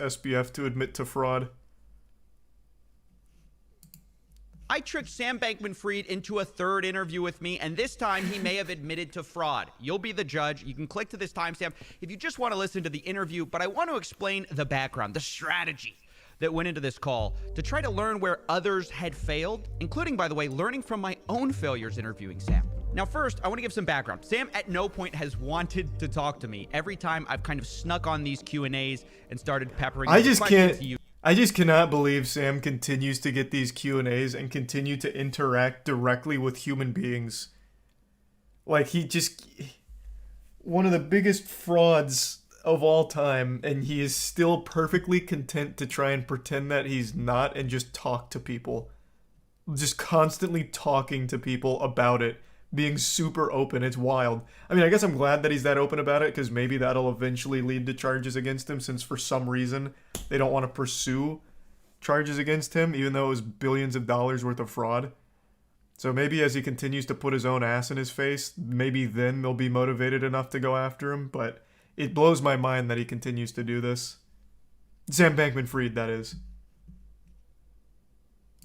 SBF to admit to fraud. I tricked Sam Bankman-Fried into a third interview with me, and this time he may have admitted to fraud. You'll be the judge. You can click to this timestamp if you just want to listen to the interview, but I want to explain the background, the strategy that went into this call to try to learn where others had failed, including, by the way, learning from my own failures interviewing Sam. Now, first, I want to give some background. Sam at no point has wanted to talk to me. Every time I've kind of snuck on these Q&As and started peppering I just cannot believe Sam continues to get these Q&As and continue to interact directly with human beings. Like, one of the biggest frauds of all time, and he is still perfectly content to try and pretend that he's not and just talk to people. Just constantly talking to people about it. Being super open. It's wild. I mean, I guess I'm glad that he's that open about it, because maybe that'll eventually lead to charges against him, since for some reason they don't want to pursue charges against him, even though it was billions of dollars worth of fraud. So maybe as he continues to put his own ass in his face, maybe then they'll be motivated enough to go after him, but it blows my mind that he continues to do this. Sam Bankman-Fried, that is.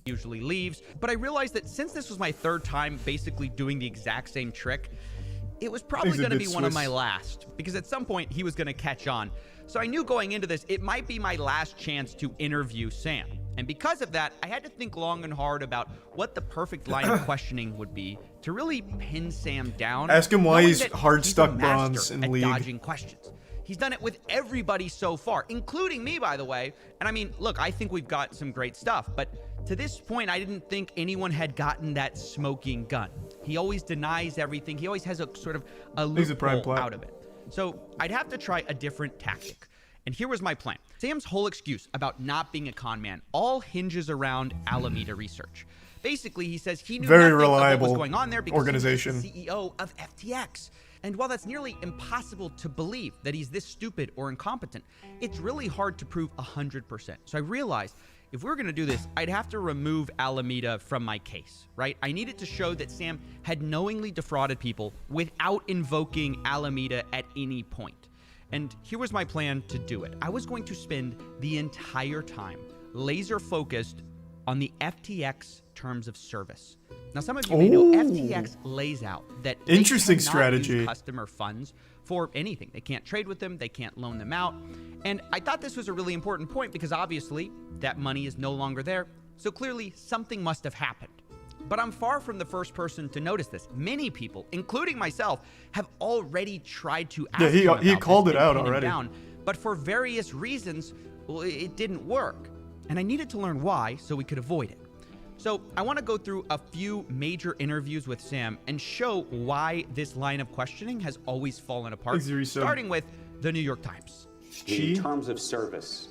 Usually leaves, but I realized that since this was my third time basically doing the exact same trick, it was probably going to be one of my last, because at some point he was going to catch on. So I knew going into this, it might be my last chance to interview Sam. And because of that, I had to think long and hard about what the perfect line of questioning would be to really pin Sam down. Ask him why he's hard stuck bronze in league. Dodging questions. He's done it with everybody so far, including me, by the way. And I mean, look, I think we've got some great stuff, but to this point, I didn't think anyone had gotten that smoking gun. He always denies everything. He always has a sort of a loophole out of it. So I'd have to try a different tactic. And here was my plan. Sam's whole excuse about not being a con man all hinges around Alameda Research. Basically, he says he knew nothing of what was going on there because he was the CEO of FTX. And while that's nearly impossible to believe that he's this stupid or incompetent, it's really hard to prove 100%. So I realized if we were going to do this, I'd have to remove Alameda from my case, right? I needed to show that Sam had knowingly defrauded people without invoking Alameda at any point. And here was my plan to do it. I was going to spend the entire time laser focused on the FTX terms of service. Now, some of you may know FTX lays out that interesting they cannot strategy. Use customer funds for anything. They can't trade with them. They can't loan them out. And I thought this was a really important point because obviously that money is no longer there. So clearly something must have happened. But I'm far from the first person to notice this. Many people, including myself, have already tried to ask him about he called it out pin him already. down, but for various reasons, well, it didn't work. And I needed to learn why so we could avoid it. So I want to go through a few major interviews with Sam and show why this line of questioning has always fallen apart, starting with the New York Times. In terms of service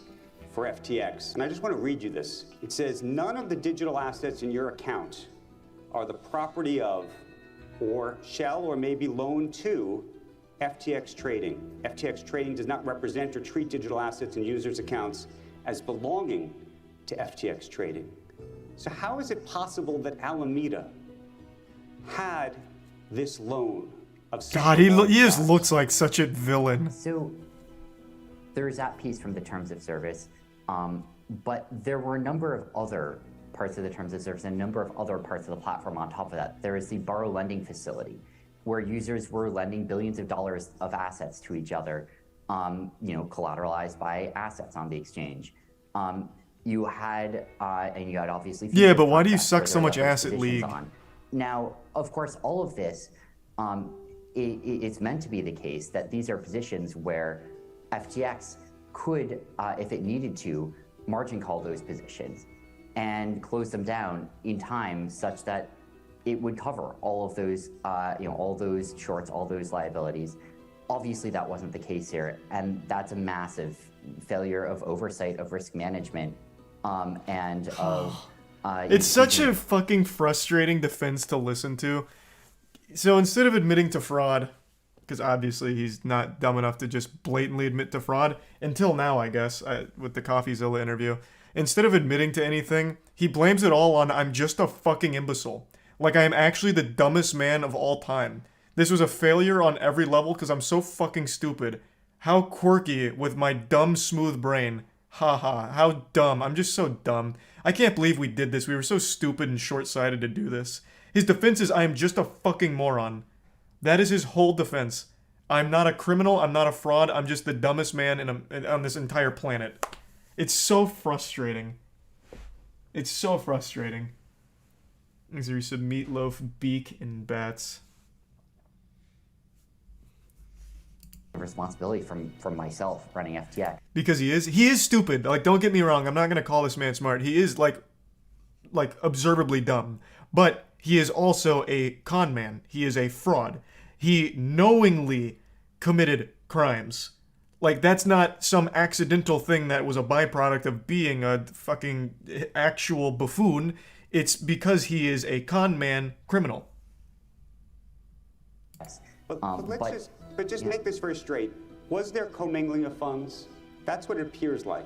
for FTX, and I just want to read you this. It says, none of the digital assets in your account are the property of or shall or may be loaned to FTX Trading. FTX Trading does not represent or treat digital assets in users' accounts as belonging to FTX Trading. So how is it possible that Alameda had this loan of God, he just looks like such a villain. So there's that piece from the terms of service, but there were a number of other parts of the terms of service and a number of other parts of the platform on top of that. There is the borrow lending facility, where users were lending billions of dollars of assets to each other, collateralized by assets on the exchange. You had obviously. Yeah, but why do you suck so much ass at League? Now, of course, all of this, it's meant to be the case that these are positions where FTX could, if it needed to, margin call those positions and close them down in time such that it would cover all of those, all those shorts, all those liabilities. Obviously, that wasn't the case here, and that's a massive failure of oversight of risk management. It's such a fucking frustrating defense to listen to. So instead of admitting to fraud, because obviously he's not dumb enough to just blatantly admit to fraud, until now, I guess, with the Coffeezilla interview, instead of admitting to anything, he blames it all on, I'm just a fucking imbecile. Like I am actually the dumbest man of all time. This was a failure on every level because I'm so fucking stupid. How quirky with my dumb, smooth brain Haha, how dumb. I'm just so dumb. I can't believe we did this. We were so stupid and short-sighted to do this. His defense is, I am just a fucking moron. That is his whole defense. I'm not a criminal, I'm not a fraud, I'm just the dumbest man on this entire planet. It's so frustrating. It's so frustrating. These are some meatloaf, beak, and bats. Responsibility from myself running FTX. Because he is stupid. Like, don't get me wrong, I'm not gonna call this man smart. He is like observably dumb. But he is also a con man. He is a fraud. He knowingly committed crimes. Like, that's not some accidental thing that was a byproduct of being a fucking actual buffoon. It's because he is a con man criminal. Yes. But just make this very straight. Was there commingling of funds? That's what it appears like.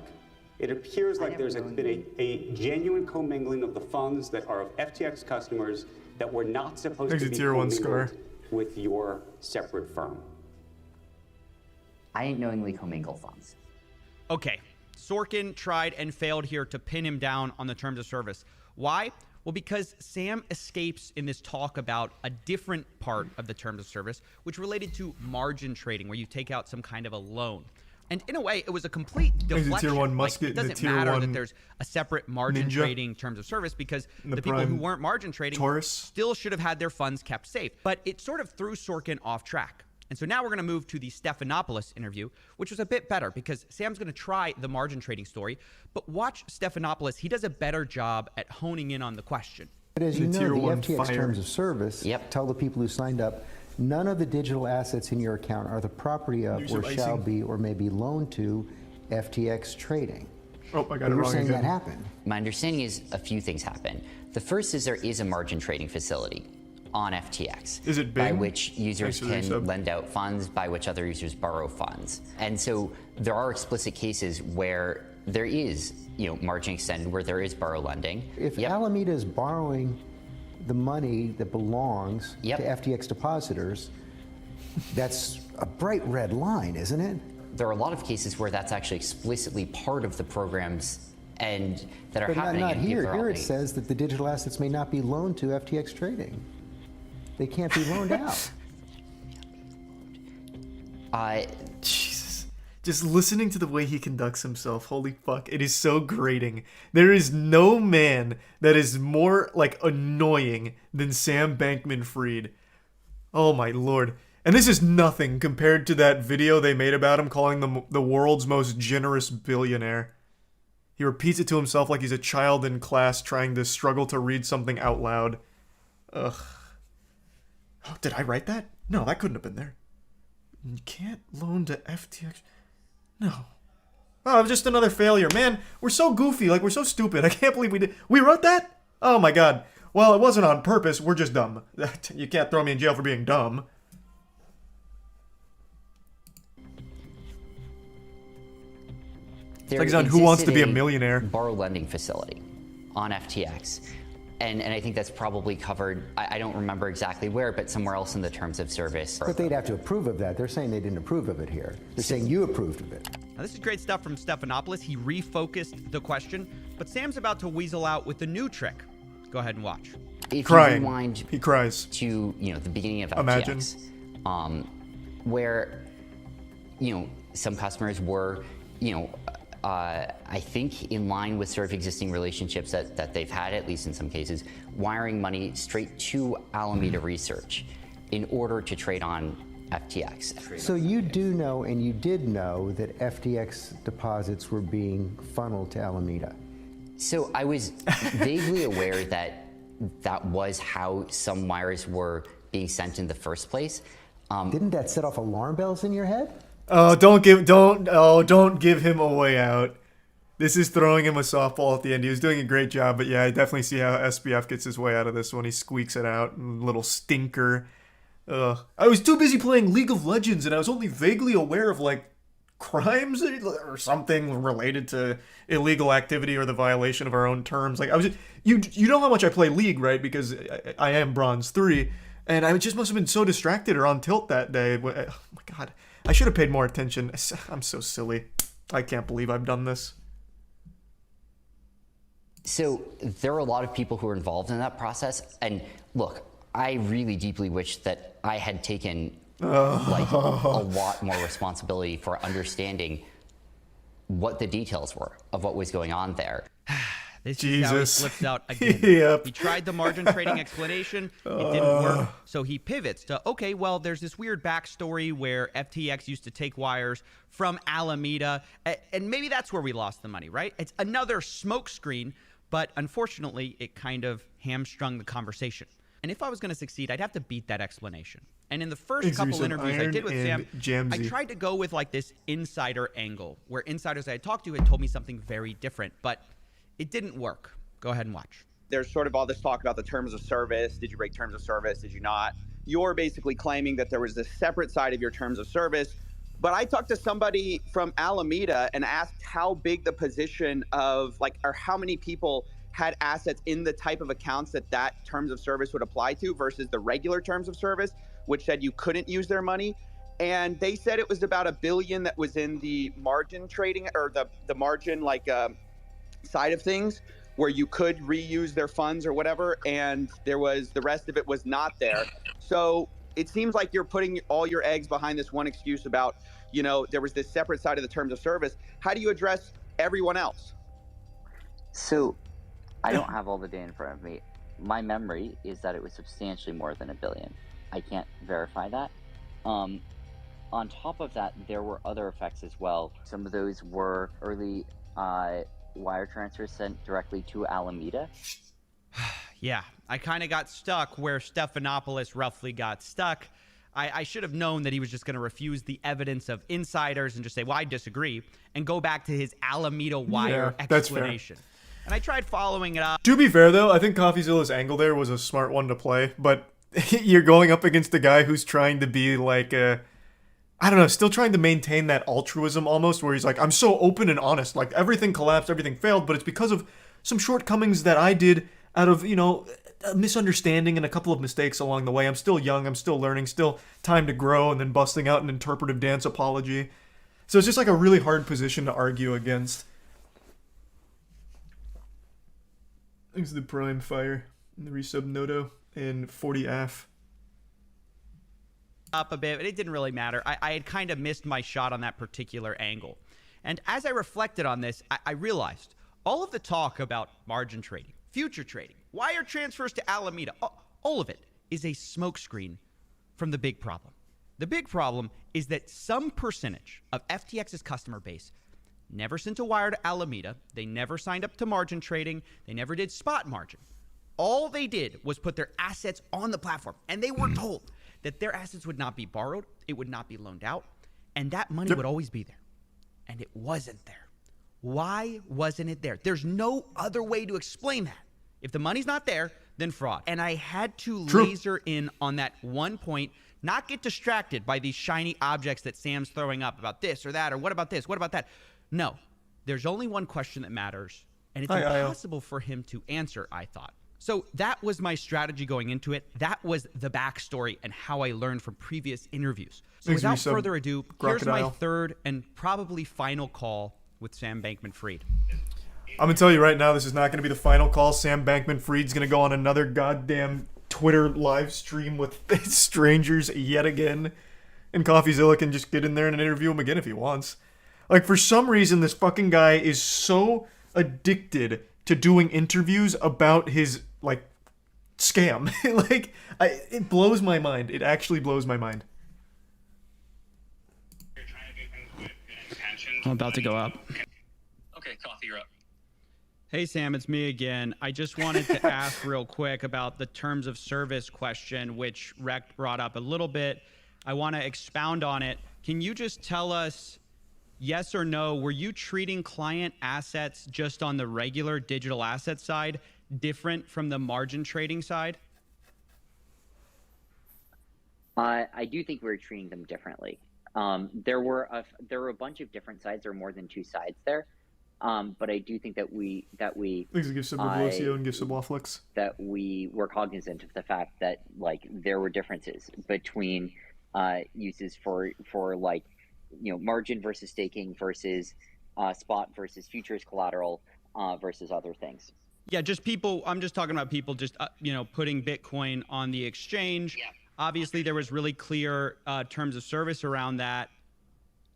It appears like there's been a genuine commingling of the funds that are of FTX customers that were not supposed to be commingled with your separate firm. I didn't knowingly commingle funds. Okay, Sorkin tried and failed here to pin him down on the terms of service. Why? Well, because Sam escapes in this talk about a different part of the terms of service, which related to margin trading, where you take out some kind of a loan. And in a way, it was a complete deflection. Tier 1 musket, it doesn't Tier matter 1 that there's a separate margin ninja, trading terms of service, because the people Prime who weren't margin trading Taurus still should have had their funds kept safe. But it sort of threw Sorkin off track. And so now we're going to move to the Stephanopoulos interview, which was a bit better because Sam's going to try the margin trading story. But watch Stephanopoulos. He does a better job at honing in on the question. But as you know, the Tier 1 FTX fire. terms of service tell the people who signed up, none of the digital assets in your account are the property of Use or of shall icing. be or may be loaned to FTX trading. Oh, I got But it you're wrong saying again. that happened. My understanding is a few things happen. The first is there is a margin trading facility on FTX. Is it by Bing? which users Thanks for the can resub. lend out funds, by which other users borrow funds. And so there are explicit cases where there is, margin extended, where there is borrow lending. If Alameda is borrowing the money that belongs to FTX depositors, that's a bright red line, isn't it? There are a lot of cases where that's actually explicitly part of the programs and that are But happening. not and people here. are Here it opting. says that the digital assets may not be loaned to FTX trading. They can't be loaned out. Jesus. Just listening to the way he conducts himself, holy fuck, it is so grating. There is no man that is more, annoying than Sam Bankman-Fried. Oh my lord. And this is nothing compared to that video they made about him calling him the world's most generous billionaire. He repeats it to himself like he's a child in class trying to struggle to read something out loud. Ugh. Oh, did I write that? No, that couldn't have been there. You can't loan to FTX. No. Oh, just another failure. Man, we're so goofy. We're so stupid. I can't believe we did. We wrote that? Oh my god. Well, it wasn't on purpose. We're just dumb. You can't throw me in jail for being dumb. There like he's on Who Wants to existed Be a Millionaire. Borrow lending facility on FTX. And I think that's probably covered, I don't remember exactly where, but somewhere else in the terms of service. But they'd have to approve of that. They're saying they didn't approve of it here. They're saying you approved of it. Now, this is great stuff from Stephanopoulos. He refocused the question, but Sam's about to weasel out with a new trick. Go ahead and watch. If Crying. you rewind He cries. to the beginning of Imagine. FTX, where some customers were I think in line with sort of existing relationships that they've had, at least in some cases, wiring money straight to Alameda Research in order to trade on FTX. So you do know, and you did know, that FTX deposits were being funneled to Alameda. So I was vaguely aware that that was how some wires were being sent in the first place. Didn't that set off alarm bells in your head? Oh, don't give him a way out. This is throwing him a softball at the end. He was doing a great job, but yeah, I definitely see how SBF gets his way out of this one. He squeaks it out, little stinker. I was too busy playing League of Legends, and I was only vaguely aware of crimes or something related to illegal activity or the violation of our own terms. You know how much I play League, right? Because I am Bronze 3, and I just must have been so distracted or on tilt that day. Oh my god. I should have paid more attention. I'm so silly. I can't believe I've done this. So there are a lot of people who are involved in that process. And look, I really deeply wish that I had taken like a lot more responsibility for understanding what the details were of what was going on there. This is how he slips out again. Yep. He tried the margin trading explanation. It didn't work. So he pivots to, okay, well, there's this weird backstory where FTX used to take wires from Alameda. And maybe that's where we lost the money, right? It's another smokescreen. But unfortunately, it kind of hamstrung the conversation. And if I was going to succeed, I'd have to beat that explanation. And in the first couple interviews I did with Sam, I tried to go with like this insider angle, where insiders I had talked to had told me something very different. But it didn't work. Go ahead and watch. There's sort of all this talk about the terms of service. Did you break terms of service? Did you not? You're basically claiming that there was a separate side of your terms of service. But I talked to somebody from Alameda and asked how big the position of or how many people had assets in the type of accounts that terms of service would apply to versus the regular terms of service, which said you couldn't use their money. And they said it was about $1 billion that was in the margin trading or the margin side of things where you could reuse their funds or whatever. And there was the rest of it was not there. So it seems like you're putting all your eggs behind this one excuse about, there was this separate side of the terms of service. How do you address everyone else? So I don't have all the data in front of me. My memory is that it was substantially more than $1 billion. I can't verify that. On top of that, there were other effects as well. Some of those were early wire transfers sent directly to Alameda. Yeah, I kind of got stuck where Stephanopoulos roughly got stuck. I should have known that he was just going to refuse the evidence of insiders and just say, well, I disagree, and go back to his Alameda wire explanation. And I tried following it up. To be fair, though, I think Coffeezilla's angle there was a smart one to play, but you're going up against a guy who's trying to be still trying to maintain that altruism almost, where he's like, I'm so open and honest, like everything collapsed, everything failed, but it's because of some shortcomings that I did out of, a misunderstanding and a couple of mistakes along the way. I'm still young, I'm still learning, still time to grow, and then busting out an interpretive dance apology. So it's just like a really hard position to argue against. Thanks to the Prime Fire and the resub Noto and 40AF. Up a bit, but it didn't really matter. I had kind of missed my shot on that particular angle. And as I reflected on this, I realized all of the talk about margin trading, future trading, wire transfers to Alameda, all of it is a smokescreen from the big problem. The big problem is that some percentage of FTX's customer base never sent a wire to Alameda. They never signed up to margin trading. They never did spot margin. All they did was put their assets on the platform, and they were told that their assets would not be borrowed, it would not be loaned out, and that money would always be there. And it wasn't there. Why wasn't it there? There's no other way to explain that. If the money's not there, then fraud. And I had to laser in on that one point, not get distracted by these shiny objects that Sam's throwing up about this or that, or what about this, what about that? No, there's only one question that matters, and it's impossible for him to answer, I thought. So that was my strategy going into it. That was the backstory and how I learned from previous interviews. So without further ado, here's my third and probably final call with Sam Bankman-Fried. I'm going to tell you right now, this is not going to be the final call. Sam Bankman-Fried's going to go on another goddamn Twitter live stream with strangers yet again. And Coffeezilla can just get in there and interview him again if he wants. Like, for some reason, this fucking guy is so addicted to doing interviews about his, scam. It blows my mind. It actually blows my mind. I'm about to go up. Okay, Coffee, you're up. Hey, Sam, it's me again. I just wanted to ask real quick about the terms of service question, which Rect brought up a little bit. I want to expound on it. Can you just tell us, yes or no, were you treating client assets just on the regular digital asset side different from the margin trading side? I do think we were treating them differently. There were a bunch of different sides. There were more than two sides there. But I do think that we give some Revolucio and give some Waflix. That we were cognizant of the fact that there were differences between uses for margin versus staking versus spot versus futures collateral versus other things. Yeah, just people. I'm just talking about people just putting Bitcoin on the exchange. Yeah. Obviously, there was really clear terms of service around that.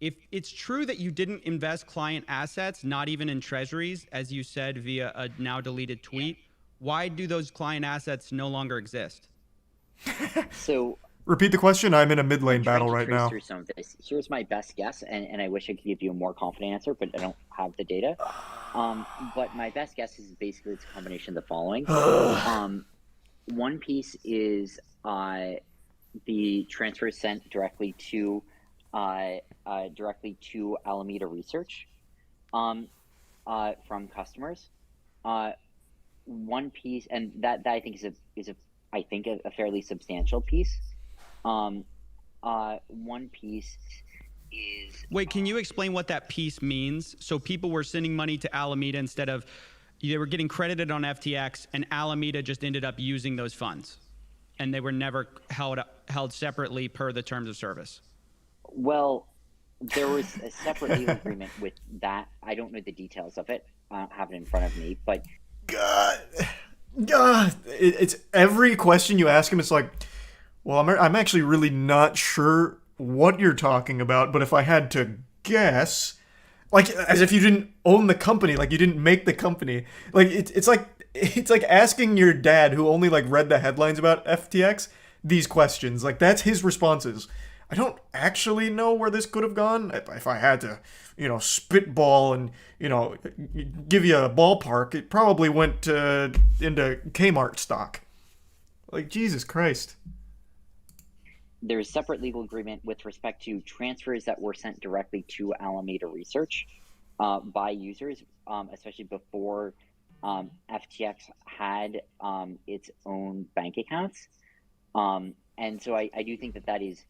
If it's true that you didn't invest client assets, not even in treasuries, as you said via a now deleted tweet, why do those client assets no longer exist? So Repeat the question. I'm in a mid lane I'm trying battle to right trace now. through some of this. Here's my best guess, and I wish I could give you a more confident answer, but I don't have the data. But my best guess is basically it's a combination of the following. One piece is the transfer sent directly to Alameda Research from customers. One piece, and that I think is a fairly substantial piece. One piece is. Wait, can you explain what that piece means? So people were sending money to Alameda instead of, they were getting credited on FTX, and Alameda just ended up using those funds, and they were never held separately per the terms of service. Well, there was a separate legal agreement with that. I don't know the details of it. I don't have it in front of me, but God, it's every question you ask him. It's like, well, I'm actually really not sure what you're talking about, but if I had to guess, like as if you didn't own the company, like you didn't make the company. Like it's like asking your dad, who only like read the headlines about FTX, these questions. Like that's his responses. I don't actually know where this could have gone. If I had to, spitball and, give you a ballpark, it probably went into Kmart stock. Like, Jesus Christ. there's a separate legal agreement with respect to transfers that were sent directly to Alameda Research by users, especially before FTX had its own bank accounts. And so I do think that is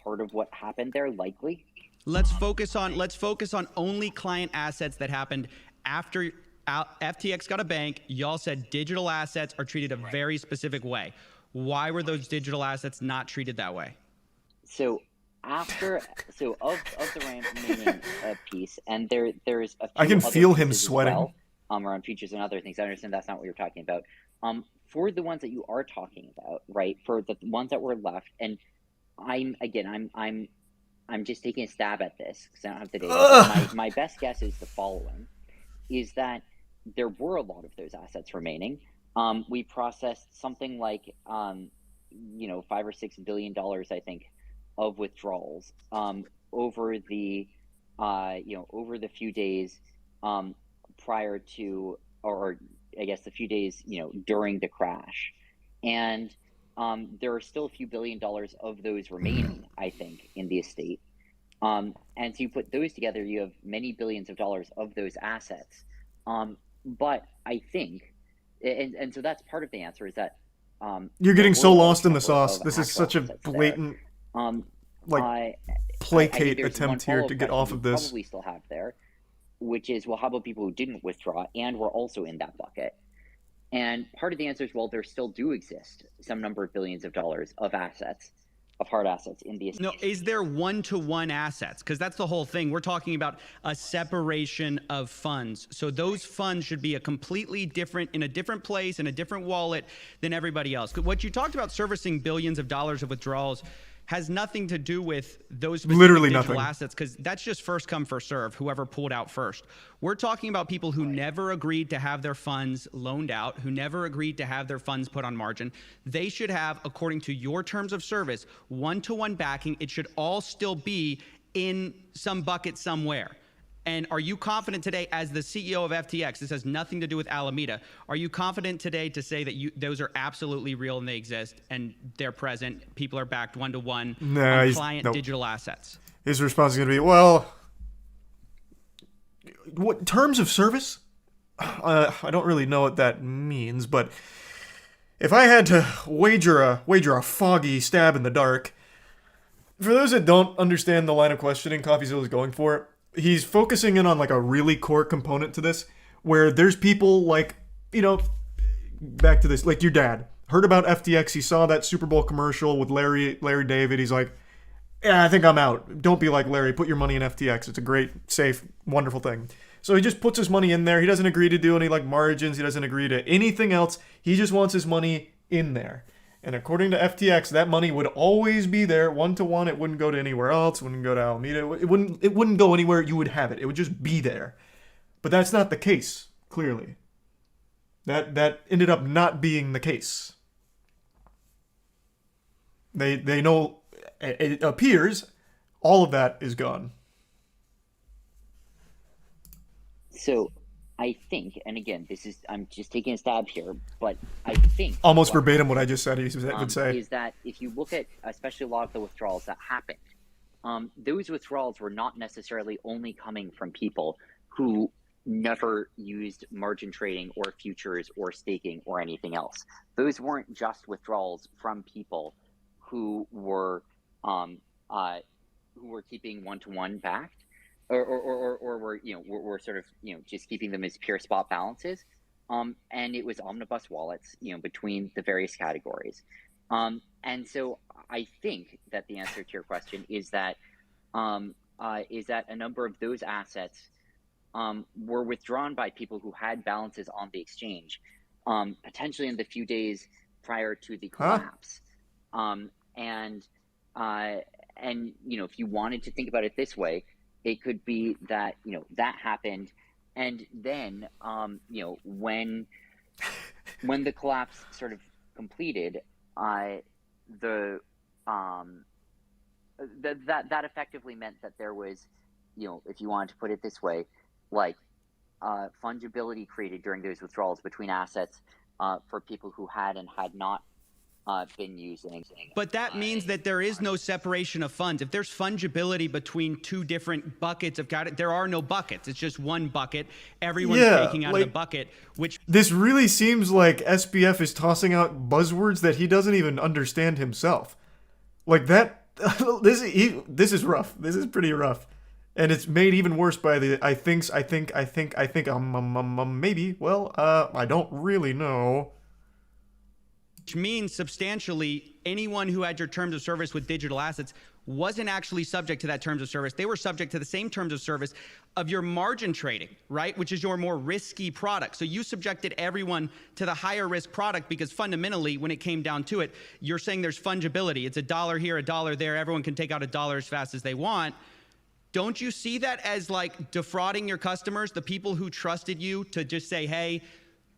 part of what happened there, likely. Let's focus on only client assets that happened after FTX got a bank. Y'all said digital assets are treated a very specific way. Why were those digital assets not treated that way? So of the remaining piece, and there's a few I can other feel him pieces as sweating. well, around features and other things. I understand that's not what you're talking about. For the ones that you are talking about, right? For the ones that were left, and I'm just taking a stab at this because I don't have the data. My best guess is the following: is that there were a lot of those assets remaining. We processed something like $5 or $6 billion, I think, of withdrawals over the few days prior to, or I guess the few days during the crash, and there are still a few $1 billion of those remaining, I think, in the estate. And so you put those together, you have many billions of dollars of those assets. But I think, and so that's part of the answer, is that you're getting so lost in the number sauce. of This is actual such a assets there. blatant I placate think there's attempt one here to follow-up get off question of you this. Probably still have there, which is, well, how about people who didn't withdraw and were also in that bucket? And part of the answer is, well, there still do exist some number of billions of dollars of assets, of hard assets in the estate. No, is there one-to-one assets? Because that's the whole thing. We're talking about a separation of funds. So those funds should be in a different place, in a different wallet than everybody else. What you talked about, servicing billions of dollars of withdrawals, has nothing to do with those specific Literally digital nothing. assets, because that's just first come, first serve, whoever pulled out first. We're talking about people who never agreed to have their funds loaned out, who never agreed to have their funds put on margin. They should have, according to your terms of service, one-to-one backing. It should all still be in some bucket somewhere. And are you confident today, as the CEO of FTX, this has nothing to do with Alameda, are you confident today to say that those are absolutely real and they exist and they're present, people are backed one-to-one on client digital assets? His response is going to be, well, what terms of service? I don't really know what that means, but if I had to wager a foggy stab in the dark, for those that don't understand the line of questioning Coffeezilla is going for, he's focusing in on like a really core component to this, where there's people like, back to this, like your dad heard about FTX. He saw that Super Bowl commercial with Larry David. He's like, yeah, I think I'm out. Don't be like Larry. Put your money in FTX. It's a great, safe, wonderful thing. So he just puts his money in there. He doesn't agree to do any like margins. He doesn't agree to anything else. He just wants his money in there. And according to FTX, that money would always be there, 1-to-1. It wouldn't go to anywhere else. It wouldn't go to Alameda. It wouldn't go anywhere you would have it. It would just be there. But that's not the case, clearly. That ended up not being the case. They know, it appears, all of that is gone. So I think, and again, I'm just taking a stab here, but I think almost verbatim what I just said, he would say, is that if you look at especially a lot of the withdrawals that happened, those withdrawals were not necessarily only coming from people who never used margin trading or futures or staking or anything else. Those weren't just withdrawals from people who were keeping 1-to-1 backed. Or we're sort of just keeping them as pure spot balances, and it was omnibus wallets between the various categories, and so I think that the answer to your question is that a number of those assets were withdrawn by people who had balances on the exchange, potentially in the few days prior to the collapse, and if you wanted to think about it this way. It could be that that happened, and then when the collapse sort of completed, that effectively meant that there was, if you wanted to put it this way, like fungibility created during those withdrawals between assets for people who had and had not been using. But that means that there is no separation of funds. If there's fungibility between two different buckets of there are no buckets. It's just one bucket. Everyone's taking out of the bucket, which... This really seems like SBF is tossing out buzzwords that he doesn't even understand himself. Like that, this is rough. This is pretty rough. And it's made even worse by the I think, maybe. Well, I don't really know. Which means substantially anyone who had your terms of service with digital assets wasn't actually subject to that terms of service. They were subject to the same terms of service of your margin trading, right? Which is your more risky product. So you subjected everyone to the higher risk product because fundamentally, when it came down to it, you're saying there's fungibility. It's $1 here, $1 there. Everyone can take out $1 as fast as they want. Don't you see that as like defrauding your customers, the people who trusted you to just say, hey,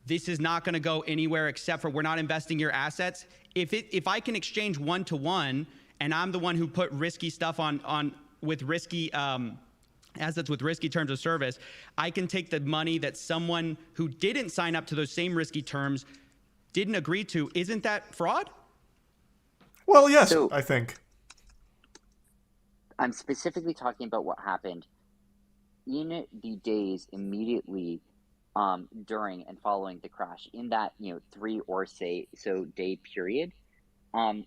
this is not going to go anywhere except for we're not investing your assets. If I can exchange 1-to-1 and I'm the one who put risky stuff on with risky assets with risky terms of service, I can take the money that someone who didn't sign up to those same risky terms didn't agree to. Isn't that fraud? Well, yes, I think. I'm specifically talking about what happened in the days immediately during and following the crash, in that 3 or so day period, and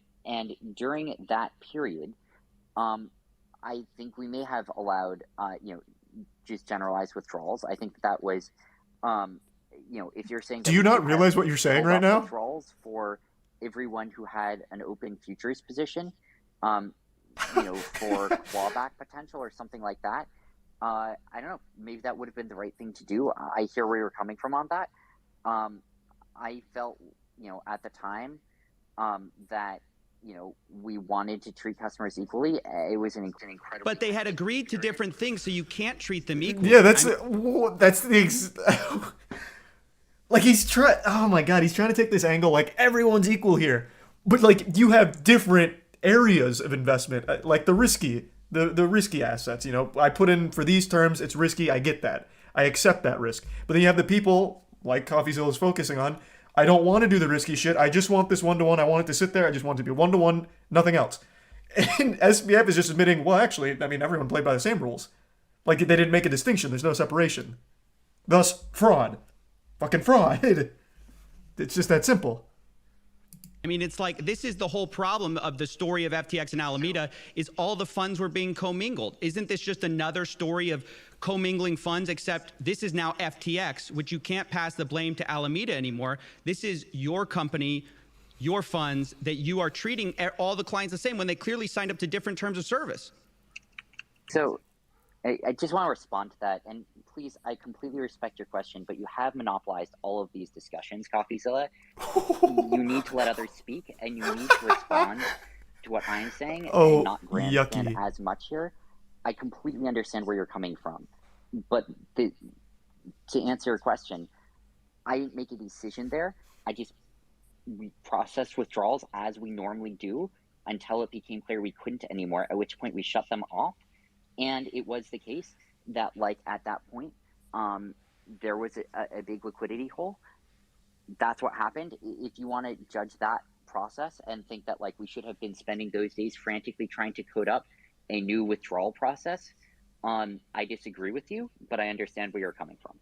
during that period, I think we may have allowed just generalized withdrawals. I think that was if you're saying, do you not realize what you're saying right now? Withdrawals for everyone who had an open futures position, for clawback potential or something like that. I don't know. Maybe that would have been the right thing to do. I hear where you're coming from on that. I felt, at the time, that, we wanted to treat customers equally. It was an incredible. But they had agreed to different things, so you can't treat them equally. Yeah, that's like he's trying. Oh my God, he's trying to take this angle like everyone's equal here, but like you have different areas of investment, like the risky assets. I put in for these terms, it's risky. I get that. I accept that risk. But then you have the people like Coffeezilla is focusing on. I don't want to do the risky shit. I just want this 1-to-1. I want it to sit there. I just want it to be 1-to-1, nothing else. And SBF is just admitting, well, actually, I mean, everyone played by the same rules. Like they didn't make a distinction. There's no separation. Thus, fraud. Fucking fraud. It's just that simple. I mean, it's like, this is the whole problem of the story of FTX and Alameda, is all the funds were being commingled. Isn't this just another story of commingling funds, except this is now FTX, which you can't pass the blame to Alameda anymore. This is your company, your funds, that you are treating all the clients the same when they clearly signed up to different terms of service. So I just want to respond to that. And please, I completely respect your question, but you have monopolized all of these discussions, Coffeezilla. You need to let others speak, and you need to respond to what I'm saying and not grandstand as much here. I completely understand where you're coming from. But to answer your question, I didn't make a decision there. We processed withdrawals as we normally do until it became clear we couldn't anymore, at which point we shut them off. And it was the case that, like, at that point, there was a big liquidity hole. That's what happened. If you want to judge that process and think that, like, we should have been spending those days frantically trying to code up a new withdrawal process, I disagree with you, but I understand where you're coming from.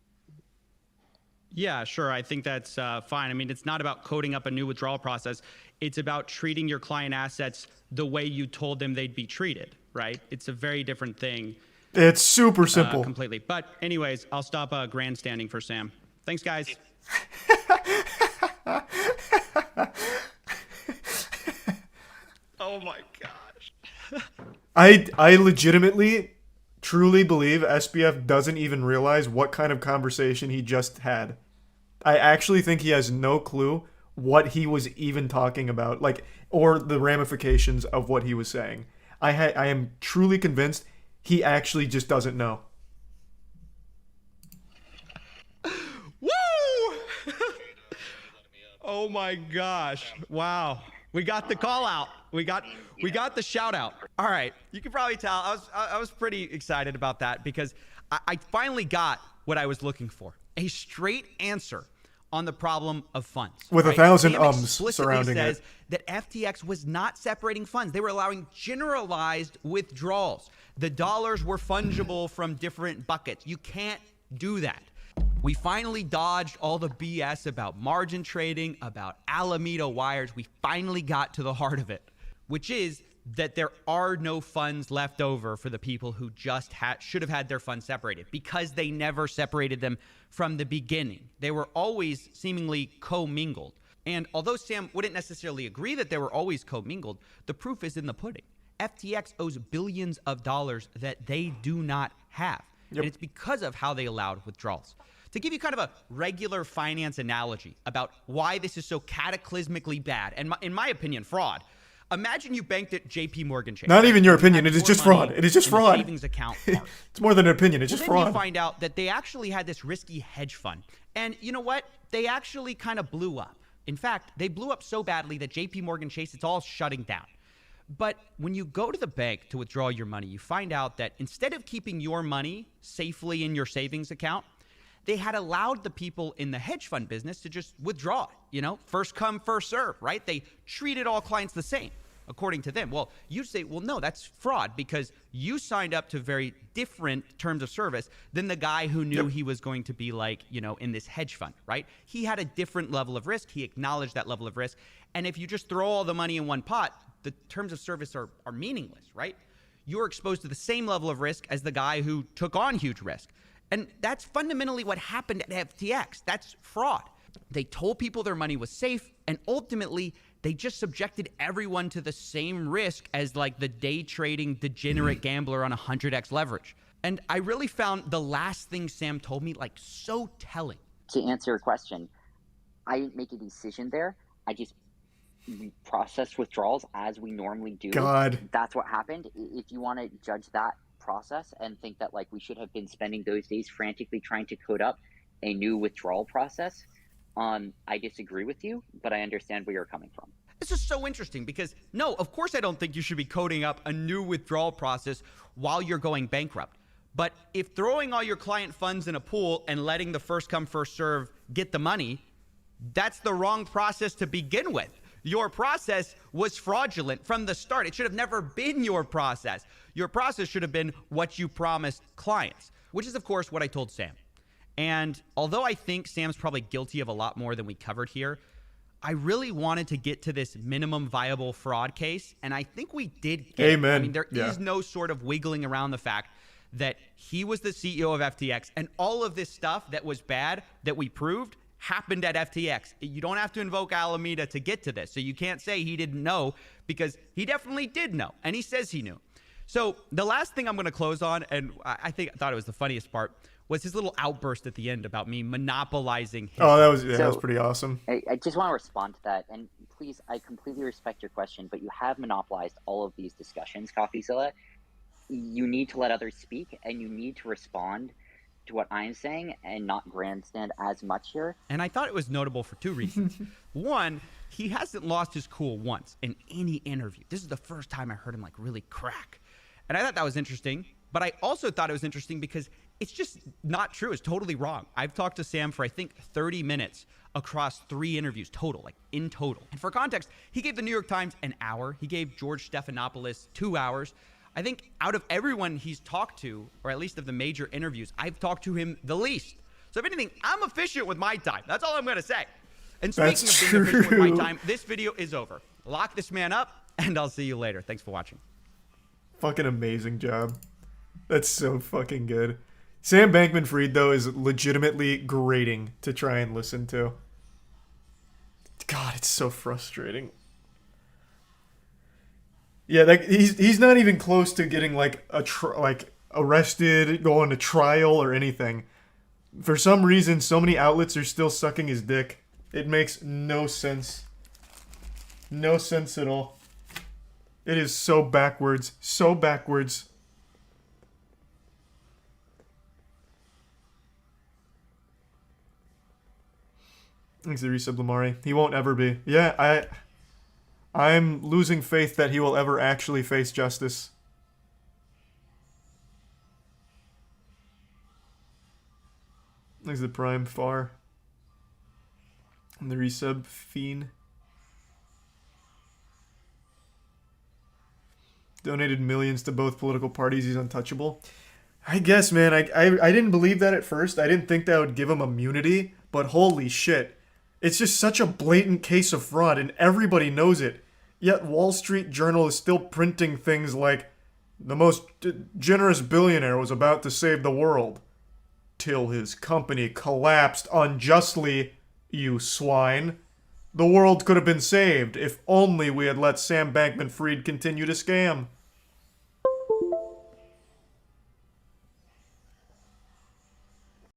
Yeah, sure. I think that's fine. I mean, it's not about coding up a new withdrawal process. It's about treating your client assets the way you told them they'd be treated, right? It's a very different thing. It's super simple. Completely. But anyways, I'll stop grandstanding for Sam. Thanks, guys. Oh my gosh. I legitimately, truly believe SBF doesn't even realize what kind of conversation he just had. I actually think he has no clue what he was even talking about, like, or the ramifications of what he was saying. I am truly convinced he actually just doesn't know. Woo! Oh my gosh. Wow. We got the call out. We got the shout out. All right. You can probably tell I was pretty excited about that because I finally got what I was looking for. A straight answer on the problem of funds. With right? 1,000 Sam ums explicitly surrounding says it. that FTX was not separating funds. They were allowing generalized withdrawals. The dollars were fungible from different buckets. You can't do that. We finally dodged all the BS about margin trading, about Alameda wires. We finally got to the heart of it, which is that there are no funds left over for the people who just should have had their funds separated because they never separated them from the beginning. They were always seemingly commingled. And although Sam wouldn't necessarily agree that they were always commingled, the proof is in the pudding. FTX owes billions of dollars that they do not have. Yep. And it's because of how they allowed withdrawals. To give you kind of a regular finance analogy about why this is so cataclysmically bad, and in my opinion, fraud. Imagine you banked at JP Morgan Chase. Not even your opinion. It is just fraud. It is just fraud. Savings account. It's more than an opinion. It's just then fraud. You find out that they actually had this risky hedge fund. And you know what? They actually kind of blew up. In fact, they blew up so badly that JP Morgan Chase, it's all shutting down. But when you go to the bank to withdraw your money, you find out that instead of keeping your money safely in your savings account, they had allowed the people in the hedge fund business to just withdraw it. You know, first come, first serve, right? They treated all clients the same, according to them. Well, you say, well, no, that's fraud because you signed up to very different terms of service than the guy who knew he was going to be like, you know, in this hedge fund, right? He had a different level of risk. He acknowledged that level of risk. And if you just throw all the money in one pot, the terms of service are meaningless, right? You're exposed to the same level of risk as the guy who took on huge risk. And that's fundamentally what happened at FTX. That's fraud. They told people their money was safe, and ultimately, they just subjected everyone to the same risk as like the day trading degenerate gambler on 100x leverage. And I really found the last thing Sam told me like so telling. To answer your question, I didn't make a decision there. We processed withdrawals as we normally do. God. That's what happened. If you want to judge that process and think that like we should have been spending those days frantically trying to code up a new withdrawal process, I disagree with you, but I understand where you're coming from. This is so interesting because no, of course I don't think you should be coding up a new withdrawal process while you're going bankrupt. But if throwing all your client funds in a pool and letting the first come first serve get the money, that's the wrong process to begin with. Your process was fraudulent from the start. It should have never been your process. Your process should have been what you promised clients, which is, of course, what I told Sam. And although I think Sam's probably guilty of a lot more than we covered here, I really wanted to get to this minimum viable fraud case, and I think we did get Amen. it. I mean, there is no sort of wiggling around the fact that he was the CEO of FTX, and all of this stuff that was bad that we proved happened at FTX. You don't have to invoke Alameda to get to this. So you can't say he didn't know because he definitely did know. And he says he knew. So the last thing I'm going to close on, and I thought it was the funniest part, was his little outburst at the end about me monopolizing his. Oh, that was pretty awesome. I just want to respond to that, and please, I completely respect your question, but you have monopolized all of these discussions, Coffeezilla. You need to let others speak, and you need to respond to what I'm saying and not grandstand as much here. And I thought it was notable for two reasons. One, he hasn't lost his cool once in any interview. This is the first time I heard him like really crack. And I thought that was interesting, but I also thought it was interesting because it's just not true. It's totally wrong. I've talked to Sam for, I think, 30 minutes across 3 interviews total, like in total. And for context, he gave the New York Times an hour. He gave George Stephanopoulos 2 hours. I think out of everyone he's talked to, or at least of the major interviews, I've talked to him the least. So if anything, I'm efficient with my time. That's all I'm going to say. And speaking That's of being efficient with my true. time, this video is over. Lock this man up, and I'll see you later. Thanks for watching. Fucking amazing job. That's so fucking good. Sam Bankman-Fried, though, is legitimately grating to try and listen to. God, it's so frustrating. Yeah, like he's not even close to getting like arrested, going to trial or anything. For some reason, so many outlets are still sucking his dick. It makes no sense. No sense at all. It is so backwards. So backwards. Thanks to resub Lamari. He won't ever be. Yeah, I'm losing faith that he will ever actually face justice. Thanks to Prime Far. And the resub Fiend. Donated millions to both political parties. He's untouchable. I guess, man. I didn't believe that at first. I didn't think that would give him immunity. But holy shit. It's just such a blatant case of fraud, and everybody knows it. Yet Wall Street Journal is still printing things like, the most generous billionaire was about to save the world. Till his company collapsed unjustly, you swine. The world could have been saved if only we had let Sam Bankman-Fried continue to scam.